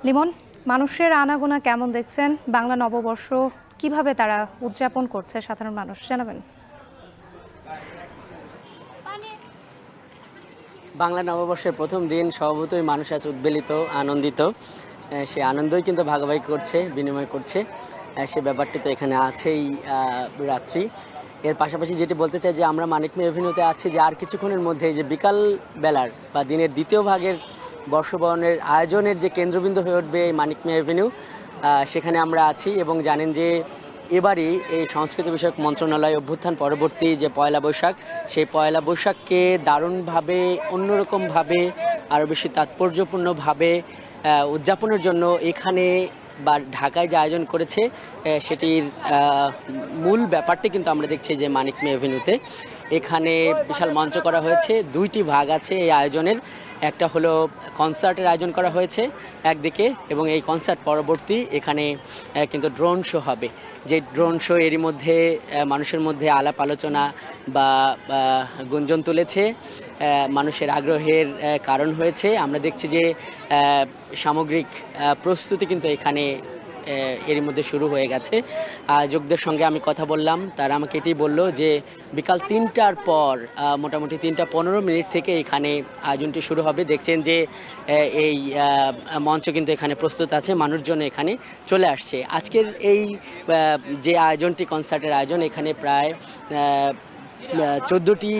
লিমন, মানুষের আনাগোনা কেমন দেখছেন? বাংলা নববর্ষ কিভাবে তারা উদযাপন করছে সাধারণ মানুষ জানাবেন? বাংলা নববর্ষের প্রথম দিন স্বভাবতই মানুষ আছে উদ্বেলিত, আনন্দিত। সে আনন্দই কিন্তু ভাগাভাগি করছে, বিনিময় করছে। সে ব্যাপারটি তো এখানে আছেই রাত্রি। এর পাশাপাশি যেটি বলতে চাই যে আমরা মানিক মিয়া এভিনিউতে আছি, যে আর কিছুক্ষণের মধ্যে যে বিকাল বেলার বা দিনের দ্বিতীয় ভাগের বর্ষবরণের আয়োজনের যে কেন্দ্রবিন্দু হয়ে উঠবে এই মানিক মিয়া এভিনিউ, সেখানে আমরা আছি। এবং জানেন যে এবারই এই সংস্কৃতি বিষয়ক মন্ত্রণালয় অভ্যুত্থান পরবর্তী যে পয়লা বৈশাখ, সেই পয়লা বৈশাখকে দারুণভাবে, অন্যরকমভাবে, আরও বেশি তাৎপর্যপূর্ণভাবে উদযাপনের জন্য এখানে বা ঢাকায় যে আয়োজন করেছে সেটির মূল ব্যাপারটি কিন্তু আমরা দেখছি যে মানিক মিয়া এভিনিউতে। এখানে বিশাল মঞ্চ করা হয়েছে, দুইটি ভাগ আছে এই আয়োজনের। একটা হলো কনসার্টের আয়োজন করা হয়েছে একদিকে, এবং এই কনসার্ট পরবর্তী এখানে কিন্তু ড্রোন শো হবে। যে ড্রোন শো এরই মধ্যে মানুষের মধ্যে আলাপ আলোচনা বা গুঞ্জন তুলেছে, মানুষের আগ্রহের কারণ হয়েছে। আমরা দেখছি যে সামগ্রিক প্রস্তুতি কিন্তু এখানে এরই মধ্যে শুরু হয়ে গেছে। আয়োজকদের সঙ্গে আমি কথা বললাম, তারা আমাকে এটি বললো যে বিকাল 3টার পর মোটামুটি 3:15 থেকে এখানে আয়োজনটি শুরু হবে। দেখছেন যে এই মঞ্চ কিন্তু এখানে প্রস্তুত আছে, মানুষজন এখানে চলে আসছে। আজকের এই যে আয়োজনটি, কনসার্টের আয়োজন, এখানে প্রায় 14টি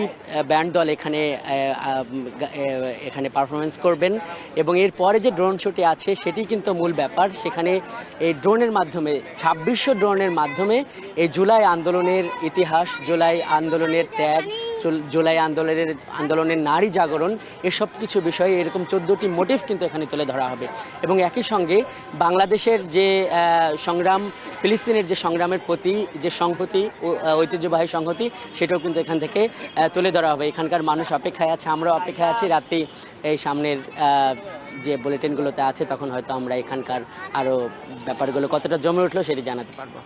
ব্যান্ড দল এখানে পারফরমেন্স করবেন। এবং এরপরে যে ড্রোন শোটি আছে সেটি কিন্তু মূল ব্যাপার। সেখানে এই ড্রোনের মাধ্যমে 2600 ড্রোনের মাধ্যমে এই জুলাই আন্দোলনের ইতিহাস, জুলাই আন্দোলনের ত্যাগ, জুলাই আন্দোলনের নারী জাগরণ, এসব কিছু বিষয়ে এরকম 14টি মোটিভ কিন্তু এখানে তুলে ধরা হবে। এবং একই সঙ্গে বাংলাদেশের যে সংগ্রাম, ফিলিস্তিনের যে সংগ্রামের প্রতি যে সংহতি, ঐতিহ্যবাহী সংহতি, সেটাও কিন্তু এখান থেকে তুলে ধরা হবে। এখানকার মানুষ অপেক্ষায় আছে, আমরাও অপেক্ষায় আছি। রাত্রি এই সামনের যে বুলেটিনগুলোতে আছে, তখন হয়তো আমরা এখানকার আরও ব্যাপারগুলো কতটা জমে উঠলো সেটি জানাতে পারবো।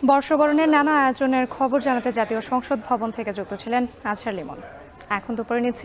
বর্ষবরণের নানা আয়োজনের খবর জানাতে জাতীয় সংসদ ভবন থেকে যুক্ত ছিলেন আজহার লিমন। এখন দুপুরে নিচ্ছি